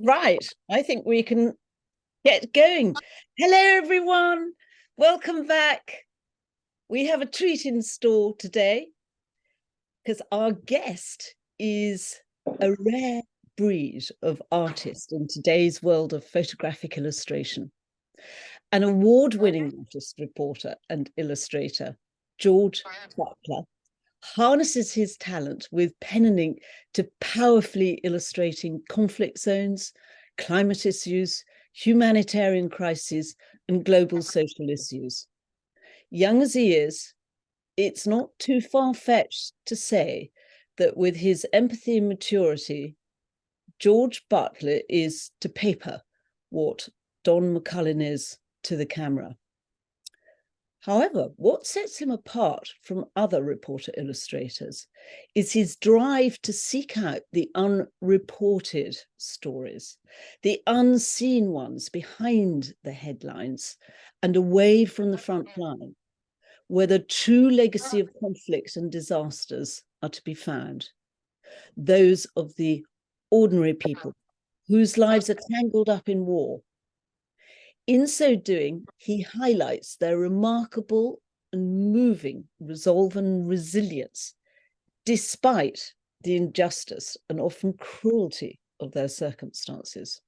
Right, I think we can get going. Hello, everyone. Welcome back. We have a treat in store today because our guest is a rare breed of artist in today's world of photographic illustration. An award-winning artist, reporter, and illustrator, George Butler, harnesses his talent with pen and ink to powerfully illustrating conflict zones, climate issues, humanitarian crises, and global social issues. Young as he is, it's not too far-fetched to say that with his empathy and maturity, George Butler is to paper what Don McCullin is to the camera. However, what sets him apart from other reporter illustrators is his drive to seek out the unreported stories, the unseen ones behind the headlines and away from the front line, where the true legacy of conflict and disasters are to be found. Those of the ordinary people whose lives are tangled up in war. In so doing, he highlights their remarkable and moving resolve and resilience, despite the injustice and often cruelty of their circumstances.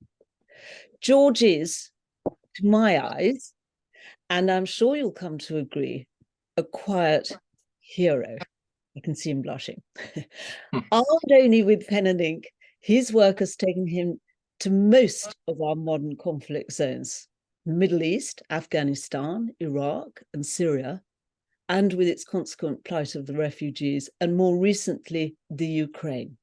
George is, to my eyes, and I'm sure you'll come to agree, a quiet hero. I can see him blushing. Armed only with pen and ink, his work has taken him to most of our modern conflict zones. The Middle East, Afghanistan, Iraq, and Syria, and with its consequent plight of the refugees, and more recently, the Ukraine.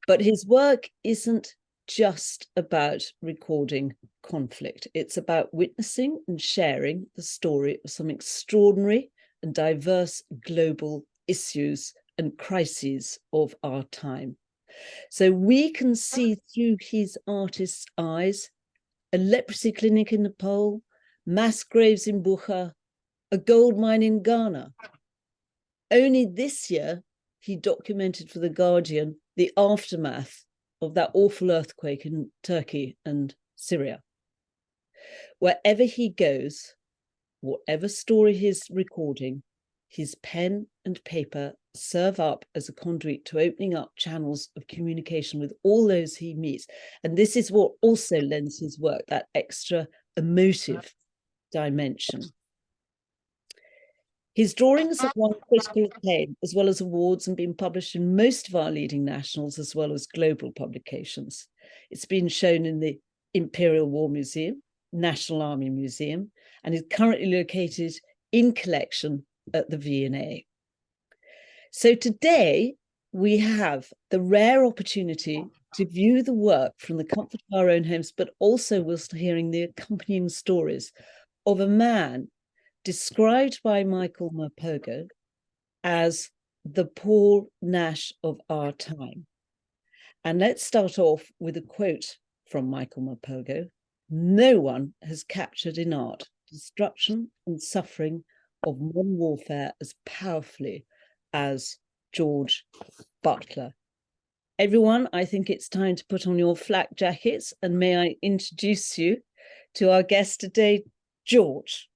But his work isn't just about recording conflict. It's about witnessing and sharing the story of some extraordinary and diverse global issues and crises of our time. So we can see through his artist's eyes a leprosy clinic in Nepal, mass graves in Bucha, a gold mine in Ghana. Only this year, he documented for The Guardian the aftermath of that awful earthquake in Turkey and Syria. Wherever he goes, whatever story he's recording, his pen and paper serve up as a conduit to opening up channels of communication with all those he meets. And this is what also lends his work that extra emotive dimension. His drawings have won critical acclaim as well as awards and been published in most of our leading nationals as well as global publications. It's been shown in the Imperial War Museum, National Army Museum, and is currently located in collection at the V&A. So today we have the rare opportunity to view the work from the comfort of our own homes, but also whilst hearing the accompanying stories of a man described by Michael Morpurgo as the Paul Nash of our time. And let's start off with a quote from Michael Morpurgo. No one has captured in art destruction and suffering of modern warfare as powerfully as George Butler. Everyone, I think it's time to put on your flak jackets, and may I introduce you to our guest today, George.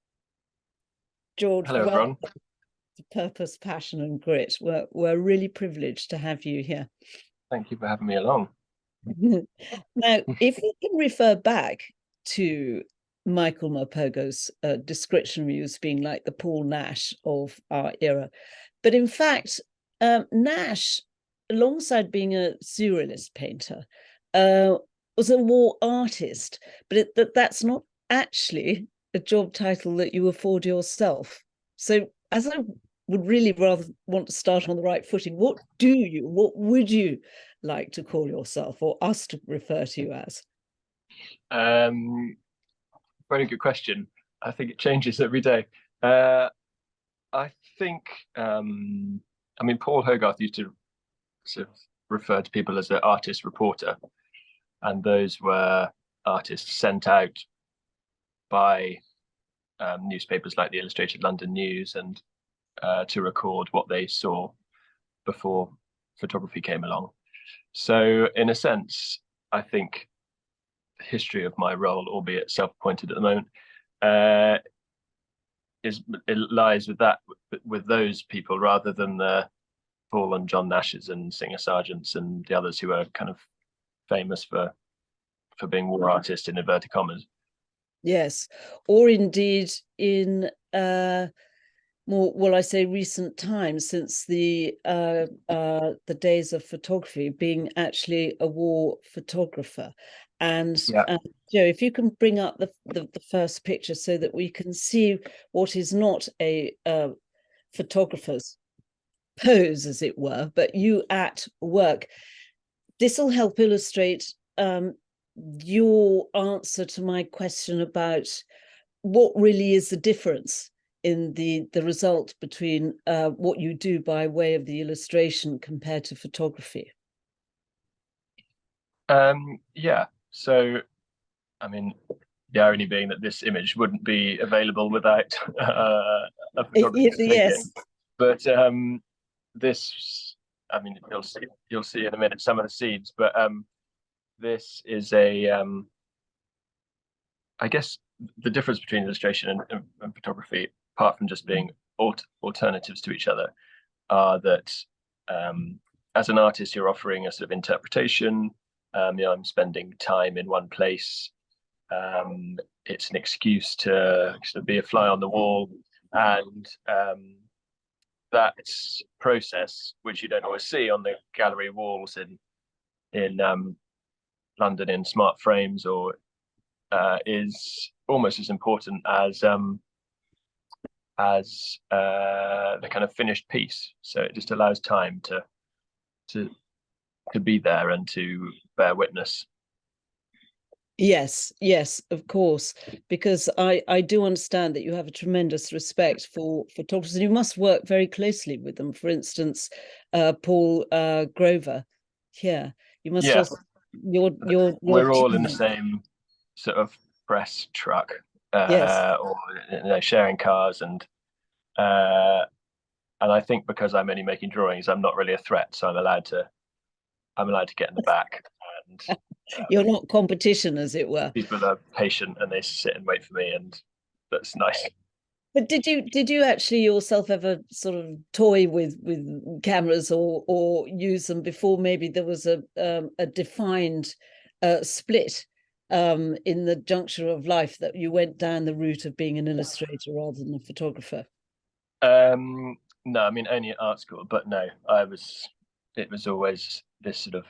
George, hello everyone. Purpose, passion, and grit. We're really privileged to have you here. Thank you for having me along. Now, if we can refer back to Michael Morpurgo's description of you as being like the Paul Nash of our era, but in fact, Nash, alongside being a surrealist painter, was a war artist, but that's not actually a job title that you afford yourself. So as I would really rather want to start on the right footing, what would you like to call yourself or us to refer to you as? Very good question. I think it changes every day. I think, Paul Hogarth used to sort of refer to people as an artist reporter, and those were artists sent out by newspapers like the Illustrated London News and to record what they saw before photography came along. So in a sense, I think the history of my role, albeit self-appointed at the moment, uh, it lies with those people rather than the fallen John Nashes and Singer Sargents and the others who are kind of famous for being war artists in inverted commas. Yes, or indeed in more, well, I say recent times, since the days of photography, being actually a war photographer. And Yeah. Joe, if you can bring up the first picture so that we can see what is not a photographer's pose, as it were, but you at work. This will help illustrate your answer to my question about what really is the difference in the result between what you do by way of the illustration compared to photography. Yeah. So, I mean, the irony being that this image wouldn't be available without a photographer to take it. Yes. But this, I mean, you'll see in a minute some of the seeds. But this is I guess the difference between illustration and photography, apart from just being alternatives to each other, are that as an artist, you're offering a sort of interpretation. I'm spending time in one place. It's an excuse to sort of be a fly on the wall, and that process, which you don't always see on the gallery walls in London in smart frames, or is almost as important as the kind of finished piece. So it just allows time to be there and to bear witness. Yes, yes, of course, because I do understand that you have a tremendous respect for photographers, and you must work very closely with them. For instance, Paul Grover. Yeah, you must Yeah, just your we're all in the team. same sort of press truck, Yes. or sharing cars, uh, and I think because I'm only making drawings, I'm not really a threat, so I'm allowed to get in the back, and You're not competition, as it were. people are patient and they sit and wait for me, and that's nice. But did you actually yourself ever sort of toy with cameras or use them before maybe there was a defined split in the juncture of life that you went down the route of being an illustrator rather than a photographer? No, I mean only at art school, but no, it was always this sort of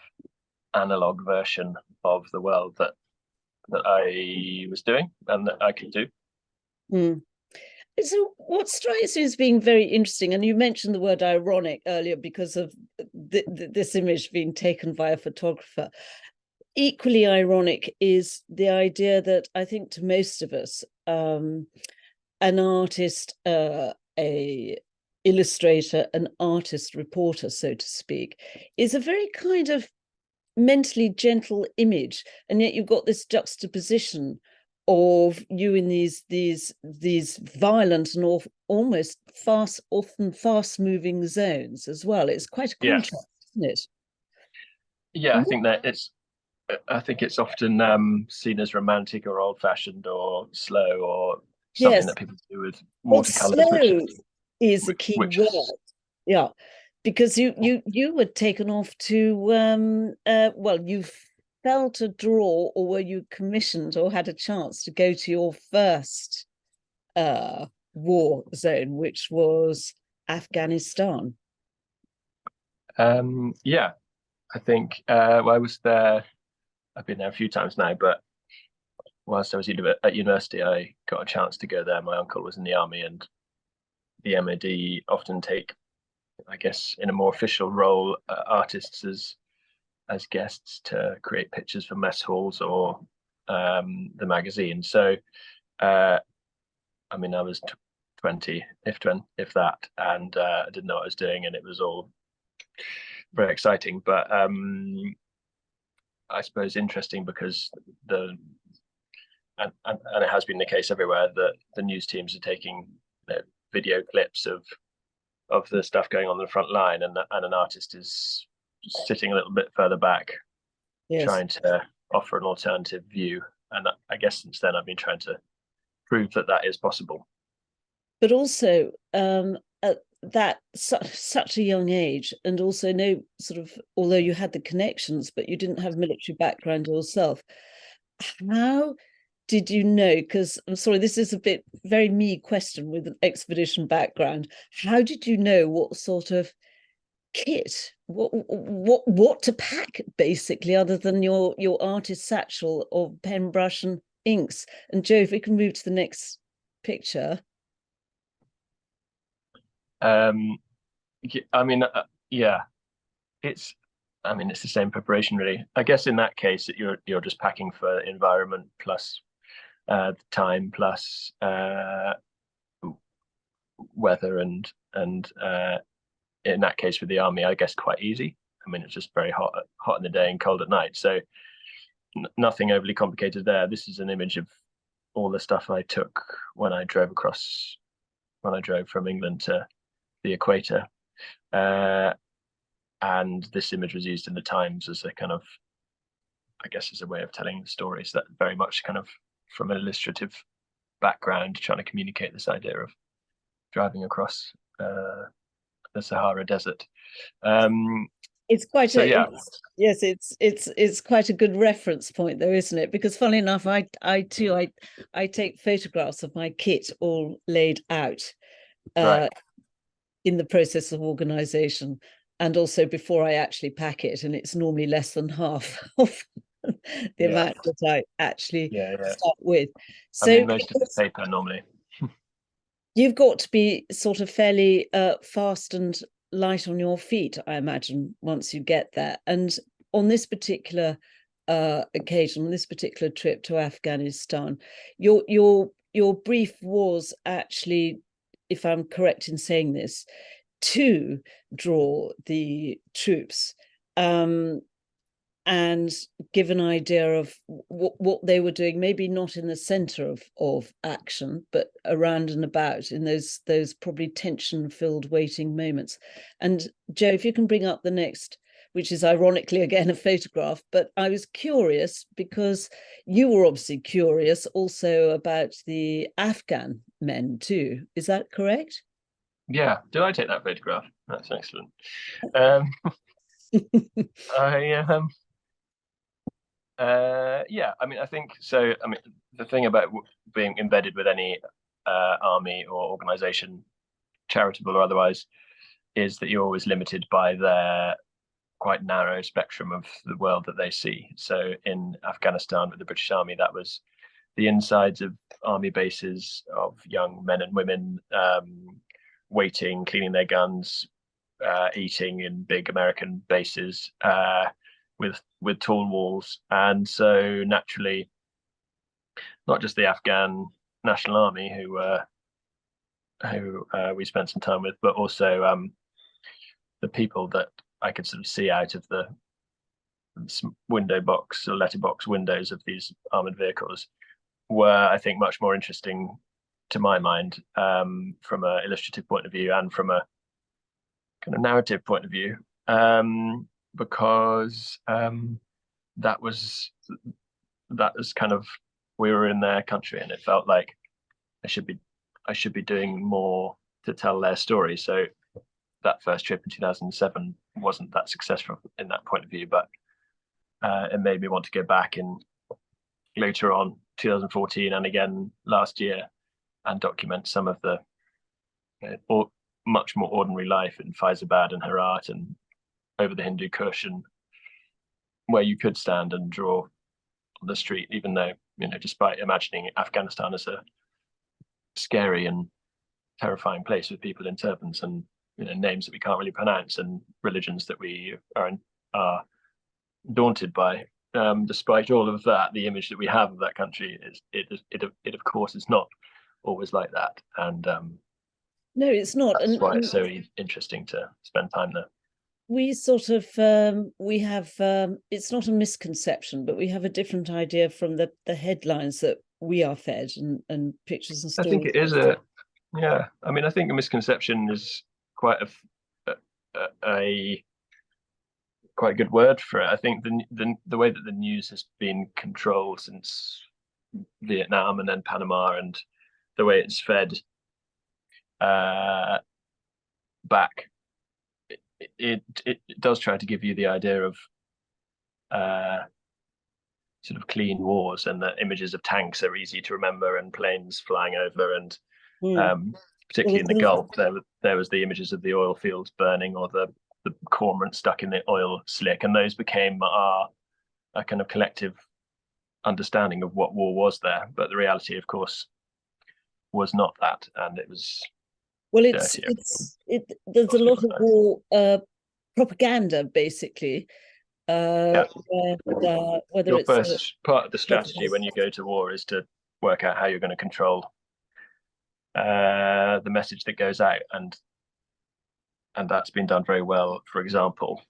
analog version of the world that I was doing and that I could do. Mm. So what strikes you as being very interesting, and you mentioned the word ironic earlier because of this image being taken by a photographer. Equally ironic is the idea that I think to most of us, an artist, a illustrator, an artist reporter, so to speak, is a very kind of mentally gentle image, and yet you've got this juxtaposition of you in these violent and almost often fast moving zones as well. It's quite a Yeah, contrast, isn't it? yeah, I think it's often seen as romantic or old-fashioned or slow or something Yes. that people do with Well, watercolors, slow is a key which is word. Yeah, because you were taken off to well, you felt a draw, or were you commissioned or had a chance to go to your first war zone, which was Afghanistan? yeah. I think well, I was there. I've been there a few times now, but whilst I was at university, I got a chance to go there. My uncle was in the army, and the MOD often take, I guess, in a more official role, artists as guests to create pictures for mess halls or the magazine. So, I mean, I was 20, if that, and I didn't know what I was doing, and it was all very exciting. But I suppose interesting because and it has been the case everywhere that the news teams are taking video clips of the stuff going on the front line, and an artist is sitting a little bit further back, Yes. trying to offer an alternative view. And I guess since then I've been trying to prove that that is possible. But also at that such a young age, and also no sort of, although you had the connections, but you didn't have military background yourself. How did you know? Because I'm sorry, this is a bit very me question with an expedition background. How did you know what sort of kit, what to pack, basically, other than your artist satchel of pen, brush, and inks? And Joe, if we can move to the next picture. I mean, yeah, it's it's the same preparation really. I guess in that case that you're just packing for environment plus time plus weather and in that case with the army, I guess quite easy. I mean, it's just very hot in the day and cold at night, so nothing overly complicated there. This is an image of all the stuff I took when I drove from England to the equator. And this image was used in the Times as a kind of, I guess, as a way of telling the stories, that very much kind of from an illustrative background, trying to communicate this idea of driving across the Sahara Desert. It's quite so a yeah, yes, it's quite a good reference point though, isn't it? Because funnily enough, I too I take photographs of my kit all laid out right. in the process of organization, and also before I actually pack it, and it's normally less than half of the Yeah, amount that I actually yeah. start with. I mean, So most of the paper normally. you've got to be sort of fairly fast and light on your feet, I imagine, once you get there. And on this particular occasion, on this particular trip to Afghanistan, your brief was actually, if I'm correct in saying this, to draw the troops and give an idea of what they were doing, maybe not in the center of action, but around and about in those probably tension-filled waiting moments. And Joe, if you can bring up the next, which is ironically again a photograph, but I was curious because you were obviously curious also about the Afghan men too. Is that correct? Yeah, did I take that photograph? That's excellent. Um, I yeah, I mean, I think so. I mean, the thing about being embedded with any army or organization, charitable or otherwise, is that you're always limited by their quite narrow spectrum of the world that they see. So in Afghanistan with the British Army, that was the insides of army bases of young men and women, waiting, cleaning their guns, eating in big American bases with tall walls, and so naturally, not just the Afghan National Army who we spent some time with, but also the people that I could sort of see out of the window box or letterbox windows of these armored vehicles were, I think, much more interesting to my mind, from an illustrative point of view and from a kind of narrative point of view, because that was kind of, we were in their country, and it felt like I should be doing more to tell their story. So that first trip in 2007 wasn't that successful in that point of view, but it made me want to go back in later on 2014 and again last year and document some of the much more ordinary life in Faizabad and Herat and over the Hindu Kush, and where you could stand and draw on the street, even though, despite imagining Afghanistan as a scary and terrifying place with people in turbans and names that we can't really pronounce and religions that we are daunted by. Despite all of that, the image that we have of that country is it of course is not always like that, and No, it's not. that's why it's so interesting to spend time there. We sort of we have it's not a misconception, but we have a different idea from the headlines that we are fed and pictures and I think stories. it is yeah. I mean, I think a misconception is quite a quite a good word for it. I think the way that the news has been controlled since Vietnam and then Panama, and the way it's fed back, it does try to give you the idea of sort of clean wars, and that images of tanks are easy to remember and planes flying over, and particularly in the Gulf, there was the images of the oil fields burning, or the cormorant stuck in the oil slick, and those became a kind of collective understanding of what war was there. But the reality, of course, was not that, and it was there's a lot of war propaganda, basically. Whether your it's first part of the strategy when you go to war is to work out how you're going to control the message that goes out, and that's been done very well, for example,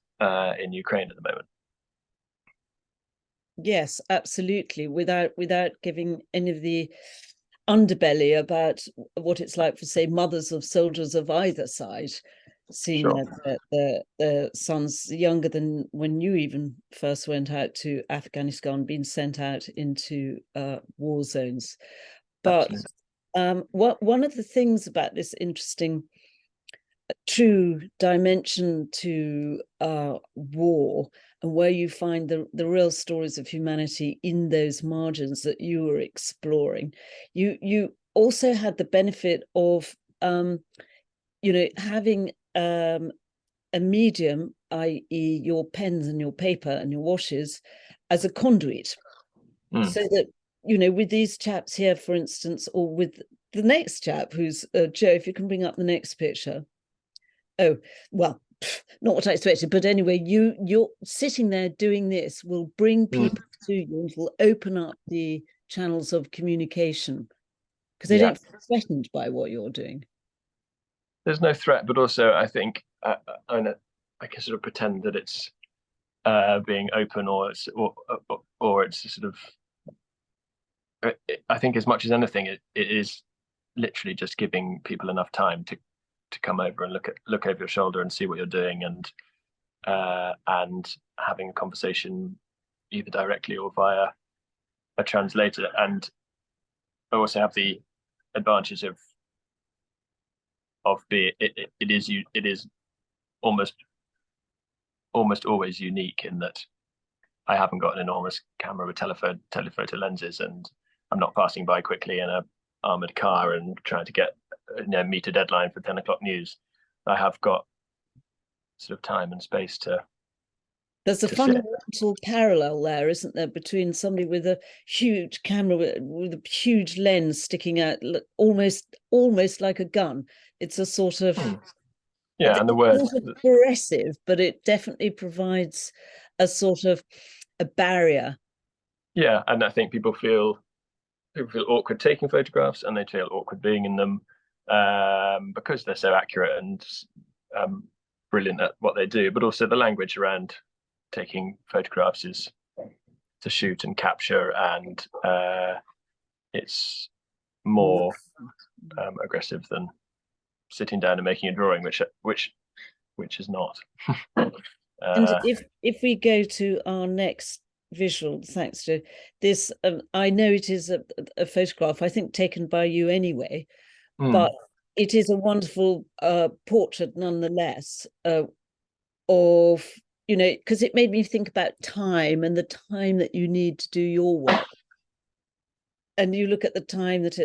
in Ukraine at the moment. Yes, absolutely, without giving any of the underbelly about what it's like for, say, mothers of soldiers of either side, seeing their sons younger than when you even first went out to Afghanistan, being sent out into war zones. But one of the things about this interesting true dimension to war, and where you find the real stories of humanity in those margins that you were exploring, you also had the benefit of having a medium, i.e. your pens and your paper and your washes, as a conduit. So that, with these chaps here, for instance, or with the next chap, who's Joe, if you can bring up the next picture. Oh, well, not what I expected, but anyway, you're sitting there doing this will bring people to you and will open up the channels of communication, because they don't feel threatened by what you're doing. There's no threat, but also I think I can sort of pretend that it's being open, or it's sort of. I think as much as anything, it is literally just giving people enough time to come over and look over your shoulder and see what you're doing, and having a conversation either directly or via a translator. And I also have the advantage of it is almost always unique, in that I haven't got an enormous camera with telephoto lenses, and I'm not passing by quickly in a armored car and trying to meet a deadline for 10 o'clock news. I have got sort of time and space to. There's a fundamental parallel there, isn't there, between somebody with a huge camera with a huge lens sticking out, almost like a gun. It's a sort of and the word aggressive, but it definitely provides a sort of a barrier. Yeah, and I think people feel awkward taking photographs, and they feel awkward being in them, because they're so accurate and brilliant at what they do. But also the language around taking photographs is to shoot and capture, and it's more aggressive than sitting down and making a drawing, which is not. And if we go to our next visual, thanks to this, I know it is a photograph, I think, taken by you anyway, but it is a wonderful portrait nonetheless, of, because it made me think about time and the time that you need to do your work. And you look at the time that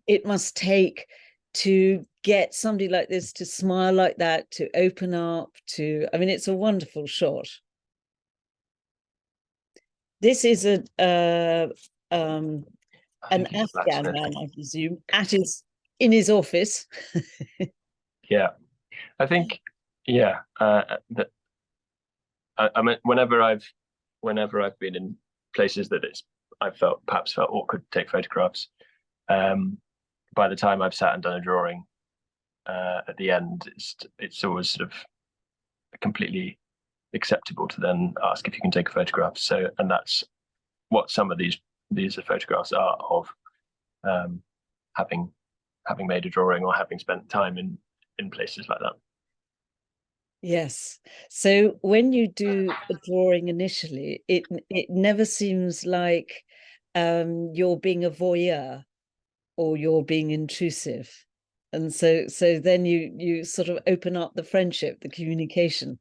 it must take to get somebody like this to smile like that, to open up, it's a wonderful shot. This is an Afghan man, I presume, in his office. Yeah, I think, that I mean, whenever I've been in places that I've perhaps felt awkward to take photographs, by the time I've sat and done a drawing, at the end, it's always sort of completely acceptable to then ask if you can take a photograph. So, and that's what some of these photographs are of, having made a drawing or having spent time in places like that. Yes. So when you do a drawing initially, it never seems like you're being a voyeur or you're being intrusive. And so then you sort of open up the friendship, the communication.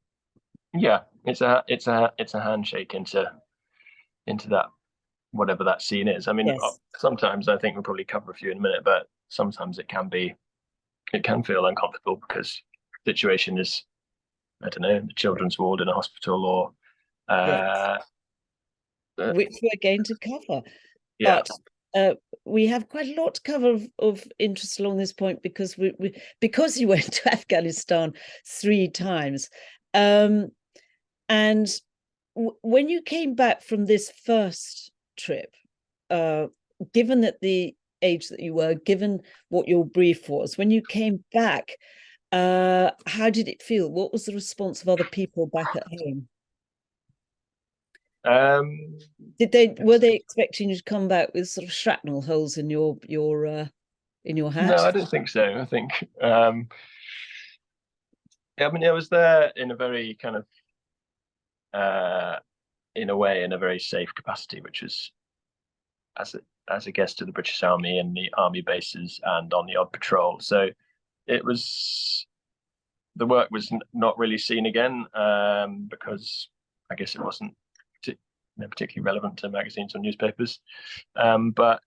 Yeah, it's a handshake into that, whatever that scene is. I mean, Yes. sometimes I think we'll probably cover a few in a minute, but sometimes it can feel uncomfortable because the situation is, I don't know, the children's ward in a hospital, or Yes. uh, uh Which we're going to cover. yeah, But we have quite a lot to cover of interest along this point because because you went to Afghanistan 3 times. Um, and when you came back from this first trip, uh, given that the age that you were, given what your brief was, when you came back, how did it feel? What was the response of other people back at home? um, Were it's, they expecting you to come back with sort of shrapnel holes in your no, hat? I don't think so. I think, I mean, I was there in a very kind of, uh, in a way, in a very safe capacity, which was as a guest of the British Army in the army bases and on the odd patrol. So it was, the work was not really seen again, because I guess it wasn't particularly relevant to magazines or newspapers. But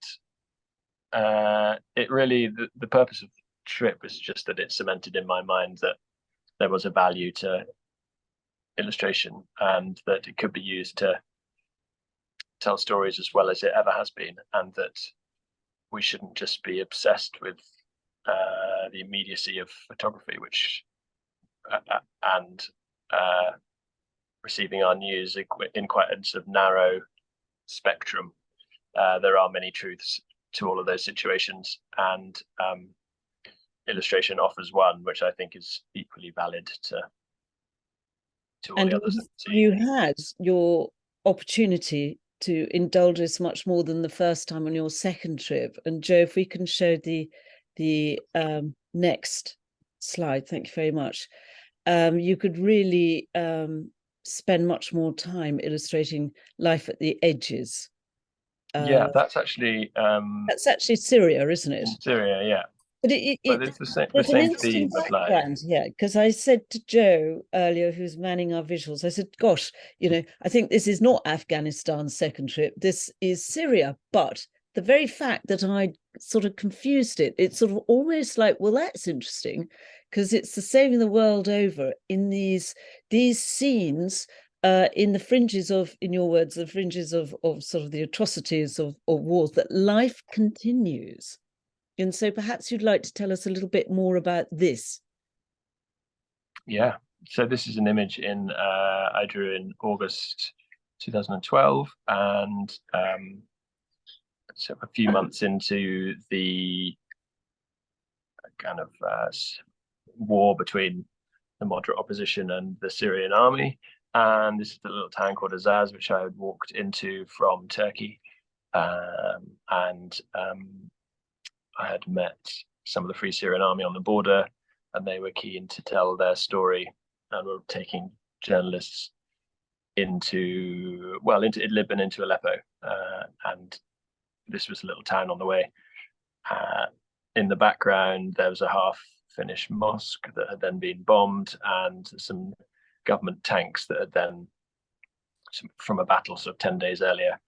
it really, the purpose of the trip was just that it cemented in my mind that there was a value to illustration and that it could be used to tell stories as well as it ever has been, and that we shouldn't just be obsessed with the immediacy of photography, which and uh, receiving our news in quite a sort of narrow spectrum. There are many truths to all of those situations, and illustration offers one, which I think is equally valid to all And the others that we see. you had your opportunity to indulge us much more than the first time on your second trip. And Joe, if we can show the next slide, thank you very much. You could really spend much more time illustrating life at the edges. Yeah, that's That's actually Syria, isn't it? in Syria. Yeah, But but it's the there's an same interesting theme applied. background here because I said to Joe earlier, who's manning our visuals, I said, "Gosh, I think this is not Afghanistan's second trip. This is Syria." But the very fact that I sort of confused it, it's sort of almost like, well, that's interesting because it's the same in the world over in these scenes. In the fringes of, in your words, the fringes of sort of the atrocities of wars, that life continues. And so perhaps you'd like to tell us a little bit more about this. Yeah. So this is an image I drew in August 2012, and so a few months into the kind of war between the moderate opposition and the Syrian army. And this is the little town called Azaz, which I had walked into from Turkey. And I had met some of the Free Syrian Army on the border, and they were keen to tell their story, and were taking journalists into Idlib and into Aleppo. And this was a little town on the way. Uh, in the background, there was a half-finished mosque that had then been bombed, and some government tanks that had then, from a battle sort of 10 days earlier.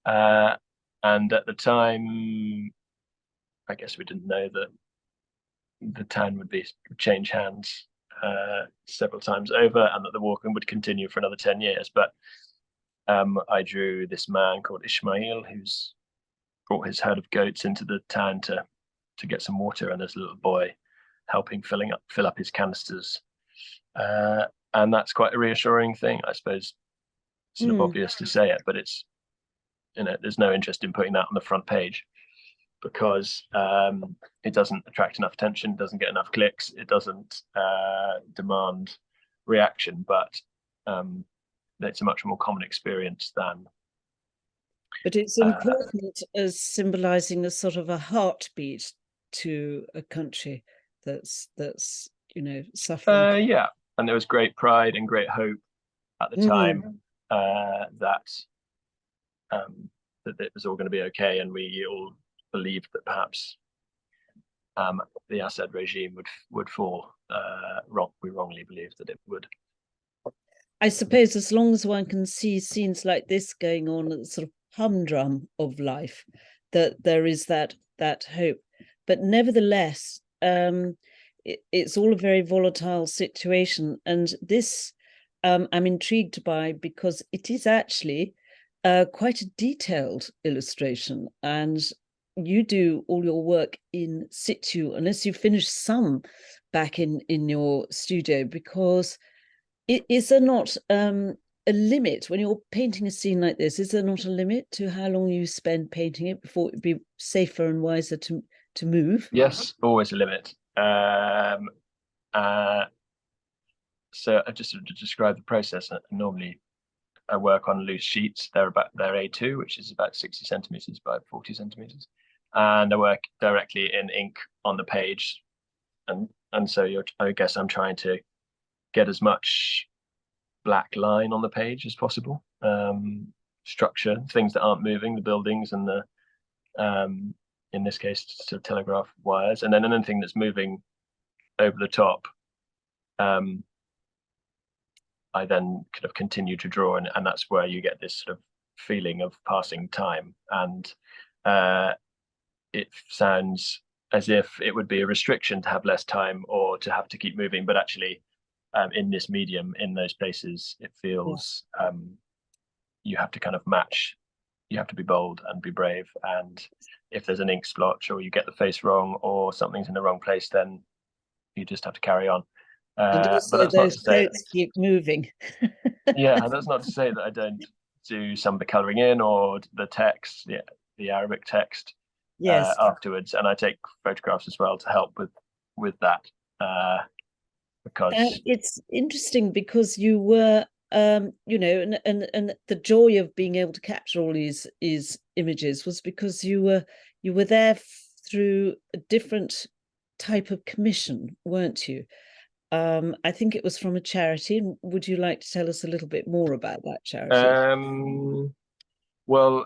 And at the time, I guess we didn't know that the town would change hands several times over, and that the war would continue for another 10 years. But I drew this man called Ismail, who's brought his herd of goats into the town to get some water, and there's a little boy helping fill up his canisters. And that's quite a reassuring thing, I suppose. Sort of Mm. obvious to say it, but it's, there's no interest in putting that on the front page, because it doesn't attract enough attention, doesn't get enough clicks, it doesn't demand reaction, but it's a much more common experience than. But it's important as symbolizing a sort of a heartbeat to a country that's suffering. Yeah, there was great pride and great hope at the time that that it was all going to be okay, and we all believed that perhaps the Assad regime would fall. We wrongly believed that it would. I suppose as long as one can see scenes like this going on at the sort of humdrum of life, that there is that hope. But nevertheless, it's all a very volatile situation, and this I'm intrigued by, because it is actually quite a detailed illustration, and you do all your work in situ, unless you finish some back in your studio, because is there not a limit when you're painting a scene like this? Is there not a limit to how long you spend painting it before it would be safer and wiser to move? Yes, always a limit. So just to describe the process, normally I work on loose sheets. They're A2, which is about 60 centimeters by 40 centimeters, and I work directly in ink on the page, and so I guess I'm trying to get as much black line on the page as possible. Structure, things that aren't moving, the buildings and the in this case sort of telegraph wires, and then anything that's moving over the top, I then kind of continue to draw, and that's where you get this sort of feeling of passing time. And it sounds as if it would be a restriction to have less time or to have to keep moving, but actually in this medium, in those places, it feels you have to kind of match. You have to be bold and be brave, and if there's an ink splotch or you get the face wrong or something's in the wrong place, then you just have to carry on. And But also that's not to those say, coats keep moving. yeah, and that's not to say that I don't do some of the colouring in or the text, the Arabic text Yes. afterwards, and I take photographs as well to help with that. Because it's interesting because you were you know, and the joy of being able to capture all these images was because you were there through a different type of commission, weren't you? I think it was from a charity. Would you like to tell us a little bit more about that charity? well,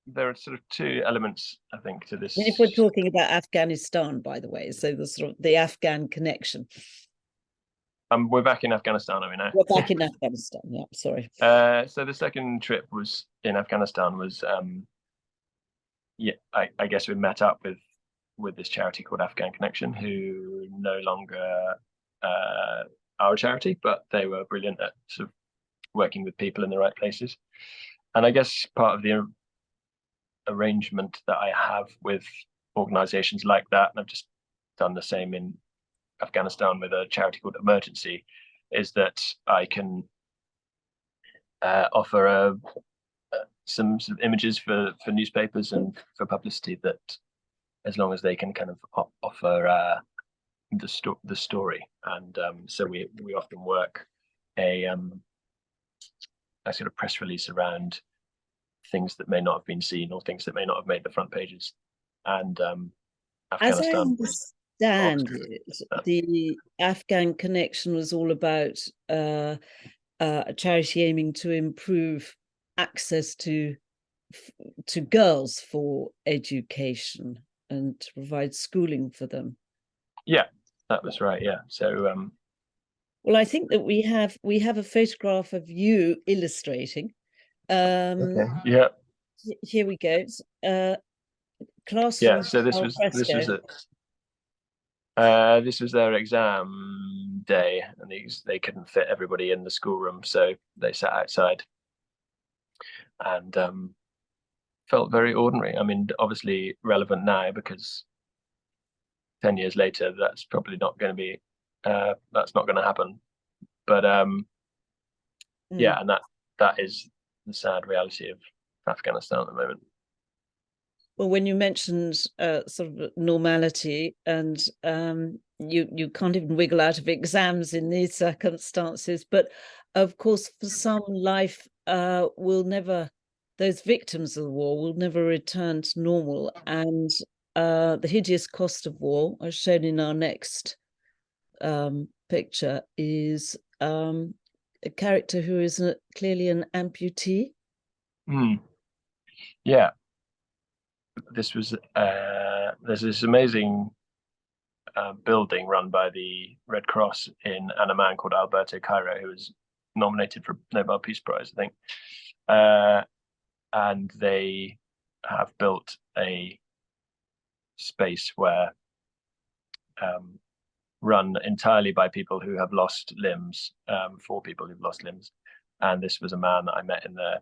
there are sort of two elements, I think, to this. And if we're talking about Afghanistan, by the way, so the sort of the Afghan connection. We're back in Afghanistan, are we now? We're back in Afghanistan. Yeah, sorry. So the second trip was in Afghanistan. Was yeah, I guess we met up with this charity called Afghan Connection, who no longer our charity, but they were brilliant at sort of working with people in the right places. And I guess part of the arrangement that I have with organizations like that, and I've just done the same in Afghanistan with a charity called Emergency, is that I can offer some sort of images for newspapers and for publicity, that as long as they can kind of offer the story. And so we often work a sort of press release around things that may not have been seen or things that may not have made the front pages. And As I Afghanistan understand it, the Afghan Connection was all about a charity aiming to improve access to girls for education and to provide schooling for them. Yeah, that was right. Yeah. So well, I think that we have a photograph of you illustrating. Okay. Yeah. Here we go. Yeah. Classroom So this was this was their exam day, and they couldn't fit everybody in the schoolroom, so they sat outside, and felt very ordinary. I mean, obviously relevant now because 10 years later, that's probably not going to be that's not going to happen. But yeah, and that is the sad reality of Afghanistan at the moment. Well, when you mentioned sort of normality, and you can't even wiggle out of exams in these circumstances, but of course, for some, life will never, those victims of the war will never return to normal. And the hideous cost of war, as shown in our next picture is a character who is clearly an amputee. Yeah, this was there's this amazing building run by the Red Cross and a man called Alberto Cairo, who was nominated for Nobel Peace Prize, I think. And they have built a space where run entirely by people who have lost limbs, for people who've lost limbs. And this was a man that I met in the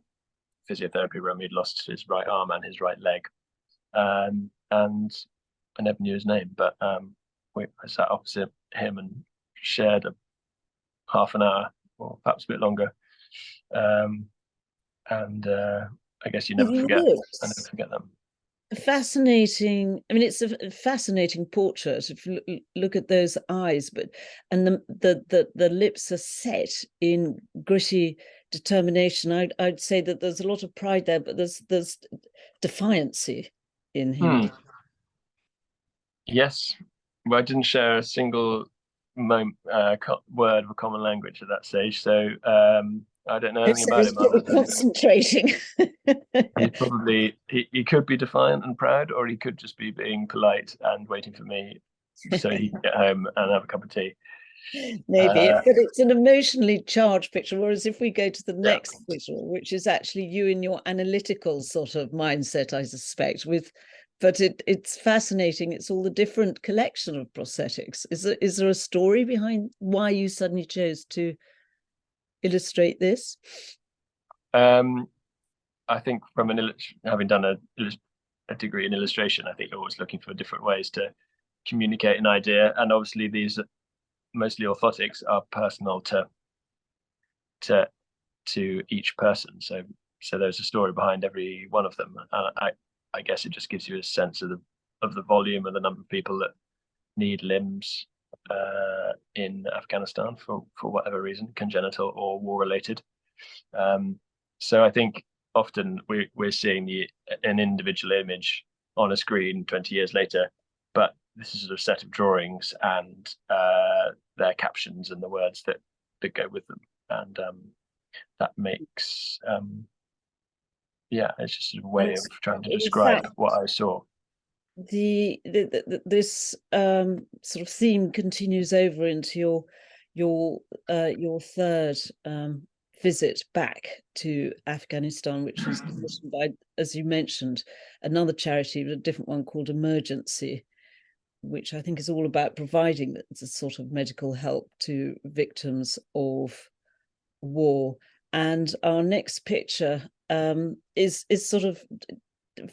physiotherapy room. He'd lost his right arm and his right leg. And I never knew his name, but I sat opposite him and shared a half an hour or perhaps a bit longer. I guess you never forget. I never forget them. Fascinating. I mean, it's a fascinating portrait. If you look at those eyes, and the lips are set in gritty determination. I'd say that there's a lot of pride there, but there's defiancy in him. Yes, well, I didn't share a single word of common language at that stage, so I don't know anything about him. Concentrating. He's probably he could be defiant and proud, or he could just be being polite and waiting for me so he can get home and have a cup of tea. Maybe, but it's an emotionally charged picture. Whereas if we go to the next visual, which is actually you in your analytical sort of mindset, I suspect, but it's fascinating. It's all the different collection of prosthetics. Is there a story behind why you suddenly chose to illustrate this? I think from having done a degree in illustration, I think you're always looking for different ways to communicate an idea, and obviously these mostly orthotics are personal to each person. So there's a story behind every one of them. I guess it just gives you a sense of the volume and the number of people that need limbs in Afghanistan for whatever reason, congenital or war related. So I think often we're seeing an individual image on a screen 20 years later, but this is a set of drawings and their captions and the words that go with them, and that makes it's just a way of trying to describe what I saw. This sort of theme continues over into your third visit back to Afghanistan, which was commissioned by, as you mentioned, another charity, but a different one called Emergency, which I think is all about providing a sort of medical help to victims of war. And our next picture is sort of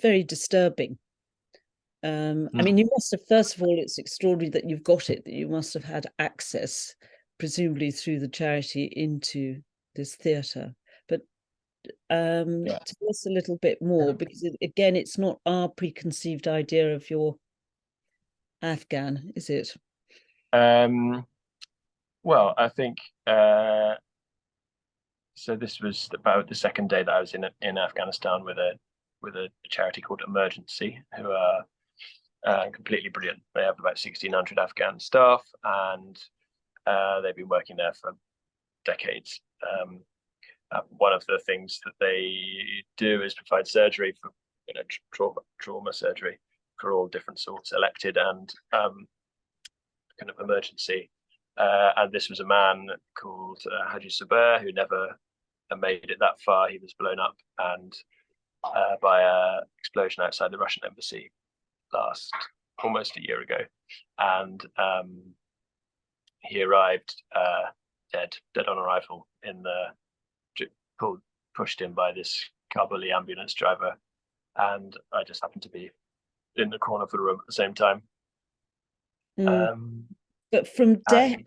very disturbing. I mean, you must have, first of all, it's extraordinary that you've got it, that you must have had access, presumably through the charity, into this theatre. But tell us a little bit more, because again, it's not our preconceived idea of your Afghan, is it? Well, I think so. This was about the second day that I was in Afghanistan with a charity called Emergency, who are completely brilliant. They have about 1,600 Afghan staff, and they've been working there for decades. One of the things that they do is provide surgery for trauma surgery for all different sorts, elected and kind of emergency. And this was a man called Haji Saber, who never made it that far. He was blown up and by an explosion outside the Russian embassy almost a year ago, and he arrived dead on arrival pushed in by this Kabuli ambulance driver, and I just happened to be in the corner of the room at the same time. But from death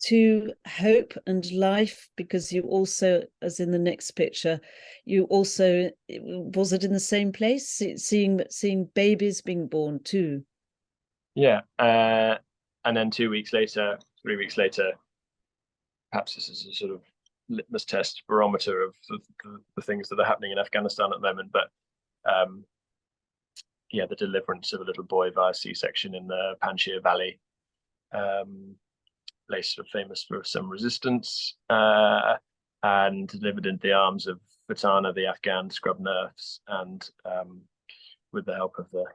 to hope and life, because you also, as in the next picture, you also, was it in the same place, seeing babies being born too? Yeah, and then 2 weeks later, 3 weeks later, perhaps this is a sort of litmus test barometer of the things that are happening in Afghanistan at the moment, but the deliverance of a little boy via C-section in the Panjshir Valley, place sort of famous for some resistance, and delivered into the arms of Fatana, the Afghan scrub nurse, and with the help of the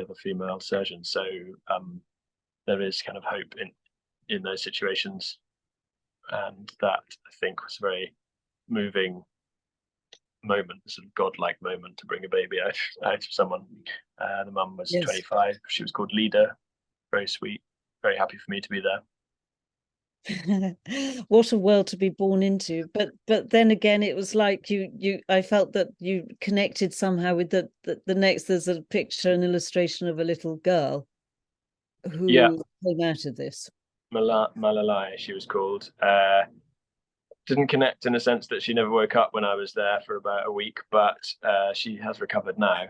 other female surgeons. So there is kind of hope in those situations, and that I think was a very moving moment, a sort of godlike moment to bring a baby out of someone. The mum was Yes. 25. She was called Lida. Very sweet. Very happy for me to be there. What a world to be born into. But then again, it was like I felt that you connected somehow with the next. There's a picture, an illustration of a little girl Yeah, who came out of this. Malalai, she was called. Didn't connect in a sense that she never woke up when I was there for about a week, but she has recovered now.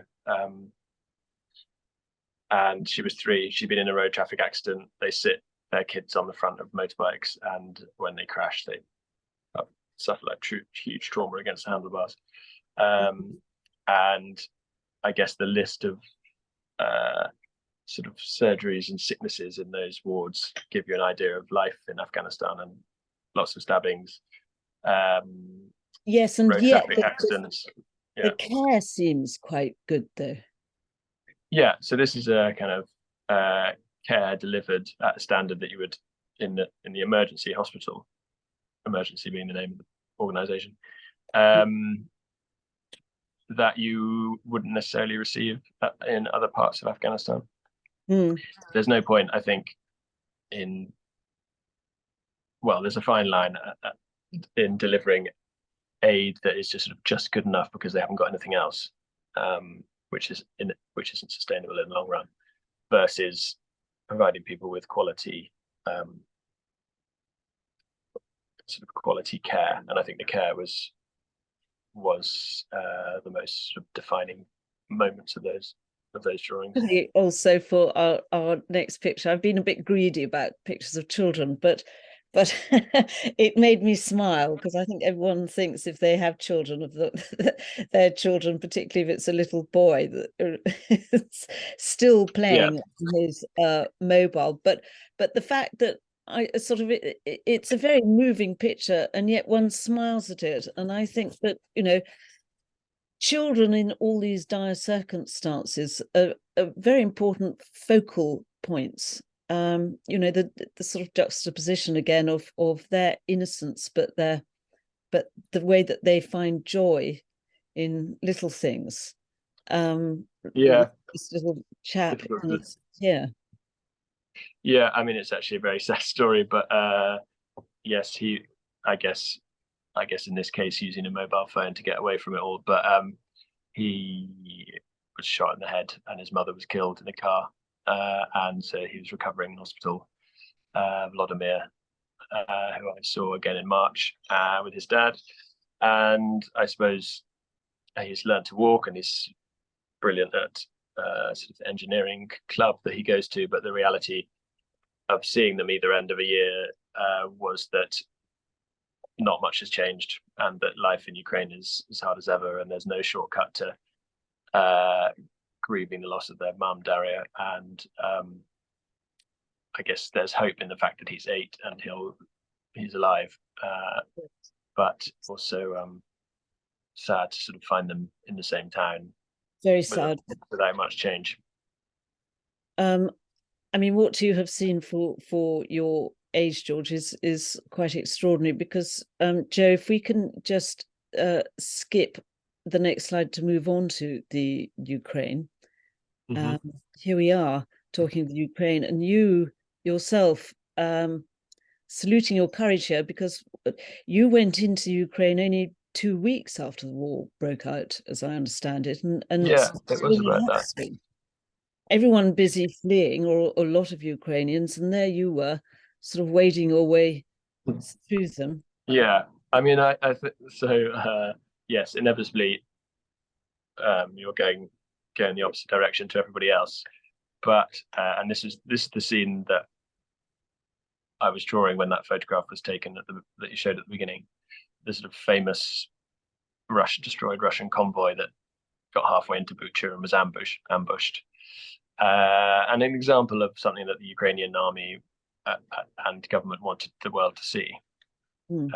And she was 3. She'd been in a road traffic accident. They sit their kids on the front of motorbikes, and when they crash, they suffer like huge trauma against the handlebars. And I guess the list of sort of surgeries and sicknesses in those wards give you an idea of life in Afghanistan, and lots of stabbings, yes, and road yet traffic accidents. The care seems quite good, though. Yeah, so this is a kind of care delivered at a standard that you would in the emergency hospital, emergency being the name of the organization, that you wouldn't necessarily receive in other parts of Afghanistan. There's no point, I think, there's a fine line in delivering aid that is just good enough because they haven't got anything else, which isn't sustainable in the long run, versus providing people with quality sort of quality care. And I think the care was the most sort of defining moments of those drawings. Also, for our next picture, I've been a bit greedy about pictures of children, but it made me smile, because I think everyone thinks if they have children of their children, particularly if it's a little boy that is still playing on his mobile. But the fact that it's a very moving picture, and yet one smiles at it. And I think that, children in all these dire circumstances are very important focal points. The sort of juxtaposition again of their innocence, but the way that they find joy in little things. This little chap here. Yeah, I mean, it's actually a very sad story, but yes, I guess in this case using a mobile phone to get away from it all, but he was shot in the head and his mother was killed in a car, and so he was recovering in hospital. Vladimir, who I saw again in March with his dad, and I suppose he's learned to walk and he's brilliant at sort of engineering club that he goes to, but the reality of seeing them either end of a year was that not much has changed, and that life in Ukraine is as hard as ever, and there's no shortcut to grieving the loss of their mum, Daria. And I guess there's hope in the fact that he's 8 and he's alive, but also sad to sort of find them in the same town. Very sad. Without much change. I mean, what you have seen for your age, George, is quite extraordinary, because Joe, if we can just skip the next slide to move on to the Ukraine. Here we are talking of the Ukraine, and you yourself saluting your courage here, because you went into Ukraine only 2 weeks after the war broke out, as I understand it, and yeah, it was about that. Everyone busy fleeing, or a lot of Ukrainians, and there you were, sort of wading your way through them. Yeah, I mean, I think so. Yes, inevitably, you're going the opposite direction to everybody else. But and this is the scene that I was drawing when that photograph was taken that you showed at the beginning. The sort of famous destroyed Russian convoy that got halfway into Bucha and was ambushed. And an example of something that the Ukrainian army and government wanted the world to see. Mm.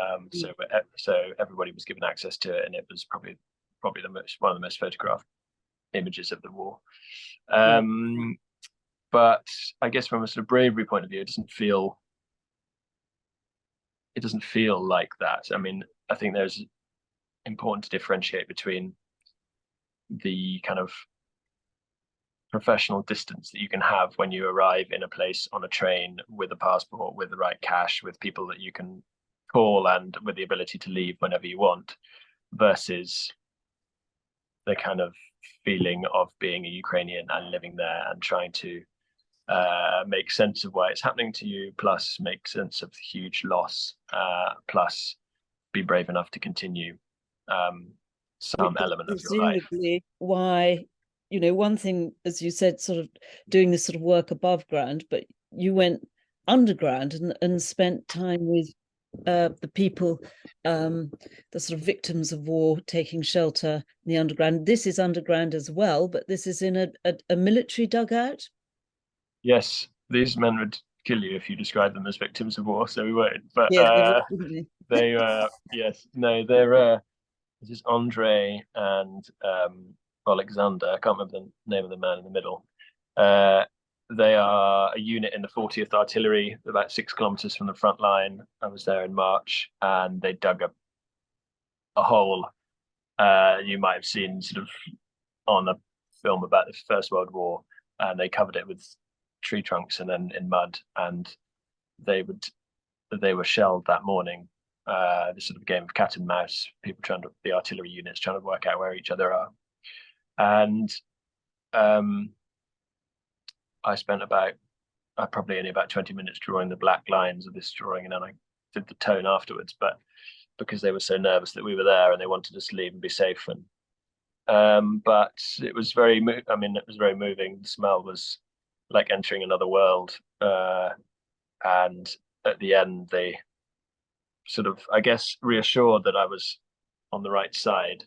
So everybody was given access to it, and it was probably one of the most photographed images of the war. But I guess from a sort of bravery point of view, it doesn't feel like that. I mean, I think there's important to differentiate between the kind of professional distance that you can have when you arrive in a place on a train with a passport, with the right cash, with people that you can call, and with the ability to leave whenever you want, versus the kind of feeling of being a Ukrainian and living there and trying to make sense of why it's happening to you, plus make sense of the huge loss, plus be brave enough to continue some element of your life. Presumably why, one thing, as you said, sort of doing this sort of work above ground, but you went underground and spent time with the people, the sort of victims of war, taking shelter in the underground. This is underground as well, but this is in a military dugout. Yes, these men would kill you if you described them as victims of war, so we won't. But Yes, they yes, no, they're this is Andre and Alexander. I can't remember the name of the man in the middle. They are a unit in the 40th Artillery, about 6 kilometers from the front line. I was there in March, and they dug a hole. You might have seen sort of on a film about the First World War, and they covered it with tree trunks and then in mud, and they were shelled that morning. This sort of game of cat and mouse, the artillery units trying to work out where each other are. And I spent probably only about 20 minutes drawing the black lines of this drawing, and then I did the tone afterwards. But because they were so nervous that we were there and they wanted us to leave and be safe, and but it was very moving. The smell was like entering another world, and at the end they sort of, I guess, reassured that I was on the right side.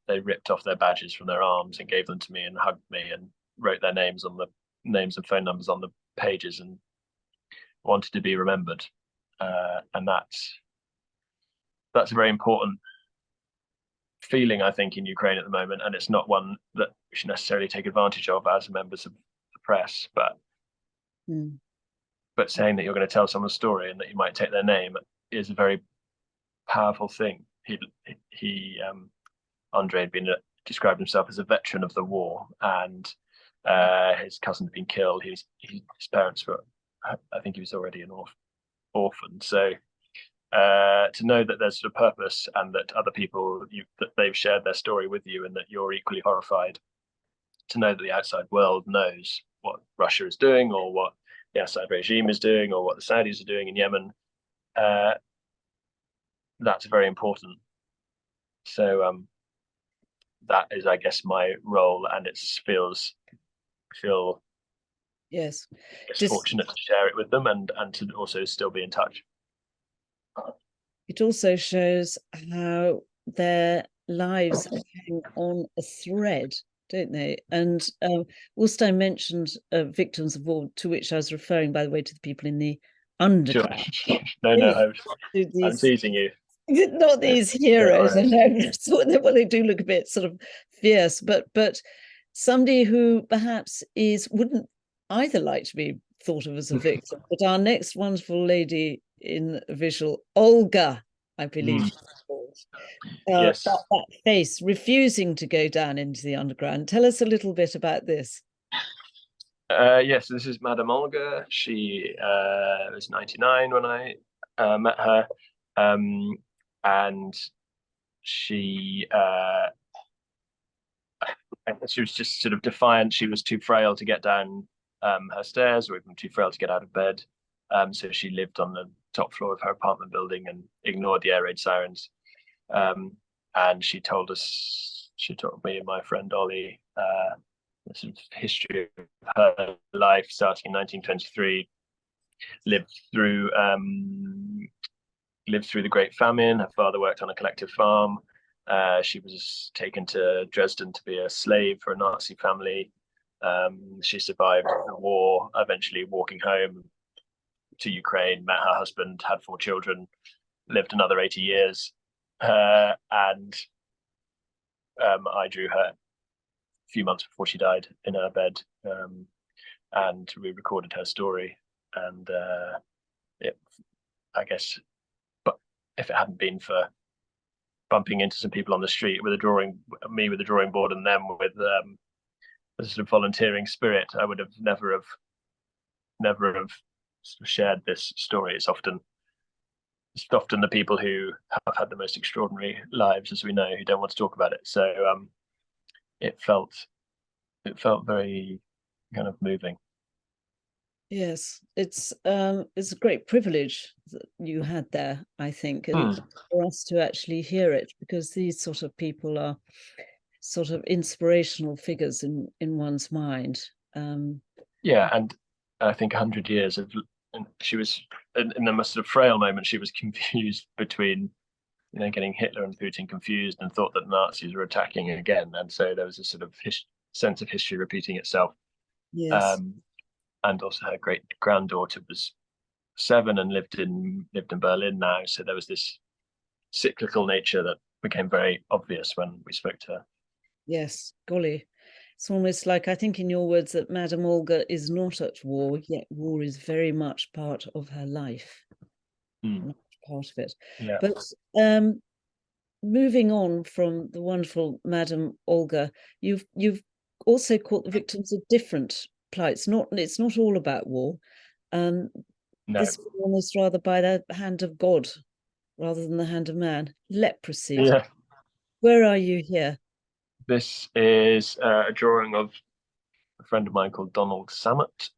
They ripped off their badges from their arms and gave them to me and hugged me and wrote their names and phone numbers on the pages and wanted to be remembered. And that's a very important feeling, I think, in Ukraine at the moment, and it's not one that we should necessarily take advantage of as members of the press, but saying that you're going to tell someone's story and that you might take their name is a very powerful thing. Andre had described himself as a veteran of the war, and his cousin had been killed. His parents were, I think he was already an orphan. So to know that there's a purpose and that other people, that they've shared their story with you and that you're equally horrified, to know that the outside world knows what Russia is doing or what the Assad regime is doing or what the Saudis are doing in Yemen, that's very important. So that is, I guess, my role, and I feel yes, fortunate to share it with them and to also still be in touch. It also shows how their lives hang on a thread, don't they? And Ulstein mentioned victims of war, to which I was referring, by the way, to the people in the underground. Sure. No, I'm teasing you. Not these heroes, I know. Well, they do look a bit sort of fierce, but somebody who perhaps wouldn't either like to be thought of as a victim. But our next wonderful lady in visual, Olga, I believe she's called. Yes. That face refusing to go down into the underground. Tell us a little bit about this. Yes, this is Madame Olga. She was 99 when I met her, and she was just sort of defiant. She was too frail to get down her stairs, or even too frail to get out of bed. So she lived on the top floor of her apartment building and ignored the air raid sirens. And she taught me and my friend Ollie the sort of history of her life, starting in 1923. Lived through the Great Famine. Her father worked on a collective farm. She was taken to Dresden to be a slave for a Nazi family. She survived the war, eventually walking home to Ukraine, met her husband, had 4 children, lived another 80 years. And I drew her a few months before she died in her bed. And we recorded her story. And I guess, but if it hadn't been for bumping into some people on the street with a drawing board and them with a sort of volunteering spirit, I would have never have sort of shared this story. It's often the people who have had the most extraordinary lives, as we know, who don't want to talk about it. So it felt very kind of moving. Yes, it's a great privilege that you had there, I think, and for us to actually hear it, because these sort of people are sort of inspirational figures in one's mind. Yeah, and I think 100 years of, and she was in the most sort of frail moment. She was confused between, getting Hitler and Putin confused, and thought that Nazis were attacking again, and so there was a sort of sense of history repeating itself. Yes. And also her great granddaughter was 7 and lived in Berlin now, so there was this cyclical nature that became very obvious when we spoke to her. Yes, golly. It's almost like, I think in your words, that Madame Olga is not at war, yet war is very much part of her life. Part of it. Yeah. But moving on from the wonderful Madame Olga, you've also caught the victims of different plights. It's not all about war. No. This one is rather by the hand of God rather than the hand of man. Leprosy. Yeah. Where are you here? This is a drawing of a friend of mine called Donald Samet,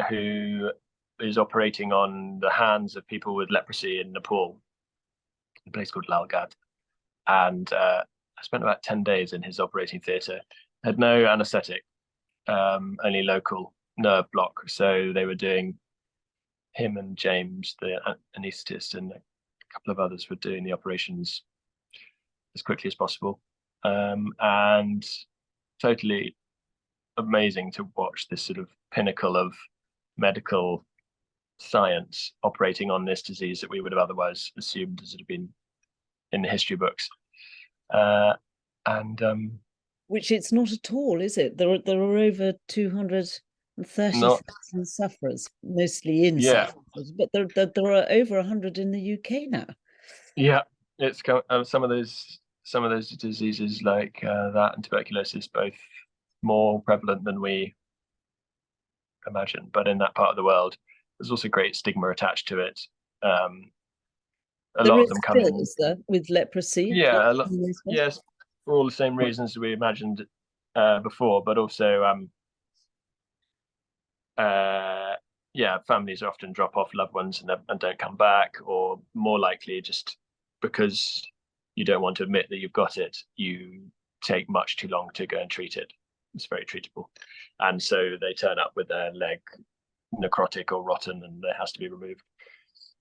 who is operating on the hands of people with leprosy in Nepal, a place called Lalgad. And I spent about 10 days in his operating theatre. Had no anaesthetic, only local nerve block. So they were doing, him and James, the anaesthetist, and a couple of others were doing the operations as quickly as possible. And totally amazing to watch this sort of pinnacle of medical science operating on this disease that we would have otherwise assumed as it had been in the history books. Which it's not at all, is it? There are over 230,000 sufferers, mostly in South Africa, but there are over 100 in the UK now. Yeah, it's some of those diseases like that and tuberculosis, both more prevalent than we imagine, but in that part of the world, there's also great stigma attached to it. A lot of them come in. Is there, with leprosy? Yeah, yes, for all the same reasons we imagined before, but also families often drop off loved ones and don't come back, or more likely just because you don't want to admit that you've got it, you take much too long to go and treat it. It's very treatable, and so they turn up with their leg necrotic or rotten, and it has to be removed.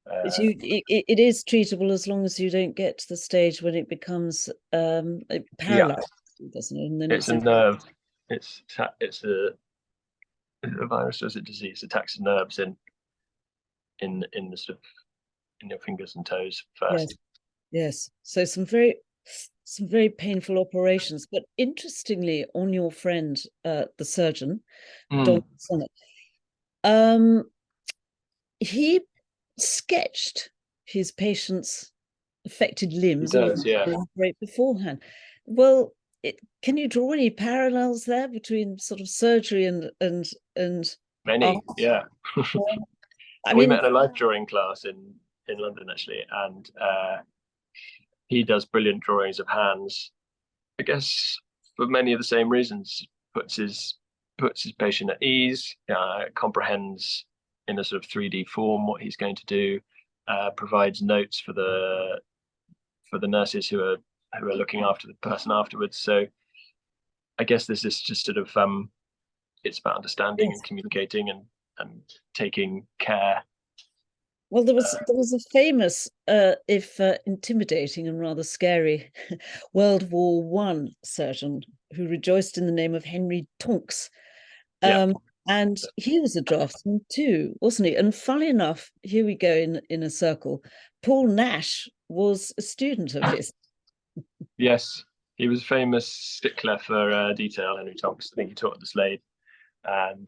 It is treatable as long as you don't get to the stage when it becomes paralyzed, doesn't it? And then it's a nerve. It's a virus as a disease, attacks the nerves in the sort of in your fingers and toes first. Yes. So some very painful operations. But interestingly, on your friend, the surgeon, Don Sennett, he sketched his patient's affected limbs right beforehand. Well, can you draw any parallels there between sort of surgery and many art? Yeah. We met in a life drawing class in London actually, and he does brilliant drawings of hands, I guess for many of the same reasons. Puts his patient at ease, comprehends in a sort of 3D form what he's going to do, provides notes for the nurses who are looking after the person afterwards. So I guess this is just sort of it's about understanding and communicating and taking care. Well, there was a famous, if intimidating and rather scary, World War I surgeon who rejoiced in the name of Henry Tonks, Yeah. And he was a draftsman too, wasn't he? And funnily enough, here we go in a circle. Paul Nash was a student of his. Yes, he was a famous stickler for detail, Henry Tonks. I think he taught at the Slade and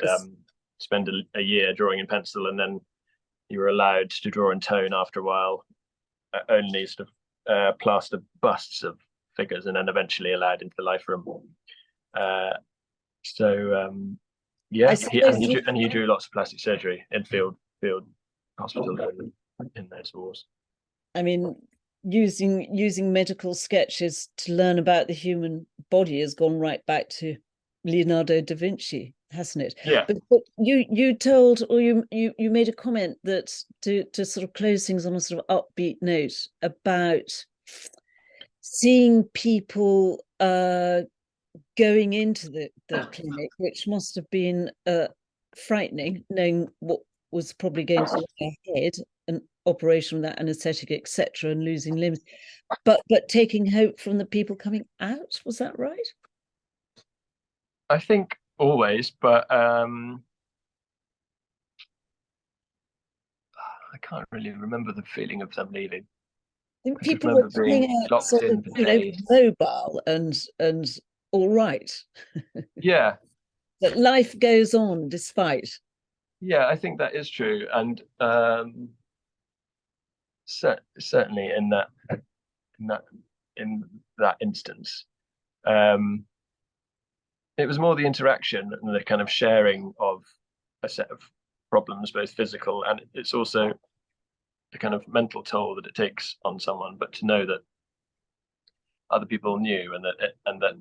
spent a year drawing in pencil, and then you were allowed to draw in tone after a while, only sort of plaster busts of figures, and then eventually allowed into the life room. Uh, yeah, he drew lots of plastic surgery in field hospital in those wars. I mean, using medical sketches to learn about the human body has gone right back to Leonardo da Vinci, hasn't it? Yeah. But you told, or you made a comment that to sort of close things on a sort of upbeat note about seeing people going into the clinic, which must have been frightening, knowing what was probably going to lie ahead, an operation with that anaesthetic, etc., and losing limbs, but taking hope from the people coming out. Was that right? I think always, but I can't really remember the feeling of them leaving. I think I just people were remember being coming out locked sort of, in for days. mobile and all right. Yeah, That life goes on despite. yeah, I think that is true, and certainly in that in that instance, um, it was more the interaction and the kind of sharing of a set of problems, both physical and it's also the kind of mental toll that it takes on someone. But to know that other people knew and that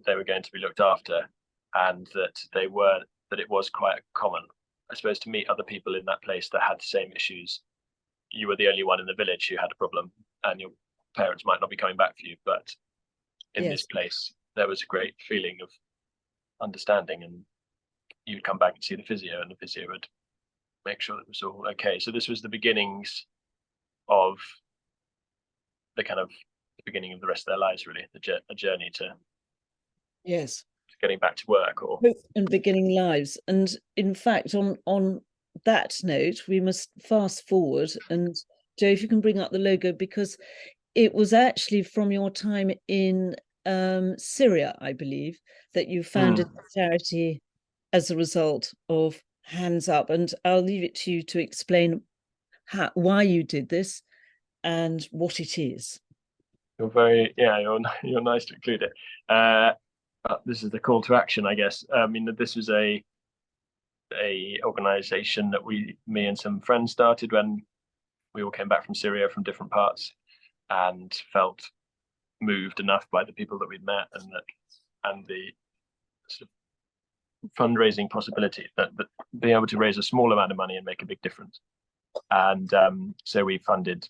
they were going to be looked after, and that it was quite common, I suppose, to meet other people in that place that had the same issues. You were the only one in the village who had a problem, and your parents might not be coming back for you, but in this Yes. place there was a great feeling of understanding, and you'd come back and see the physio, and the physio would make sure that it was all okay. So this was the beginnings of the kind of the beginning of the rest of their lives, really, a journey to Yes. getting back to work. Or Hope and beginning lives. And in fact, on that note, we must fast forward. And Joe, if you can bring up the logo, because it was actually from your time in Syria, I believe, that you founded the charity as a result of Hands Up. And I'll leave it to you to explain why you did this and what it is. you're nice to include it. This is the call to action, I guess. I mean, this was a organization that me and some friends started when we all came back from Syria from different parts, and felt moved enough by the people that we'd met and the sort of fundraising possibility that being able to raise a small amount of money and make a big difference. And so we funded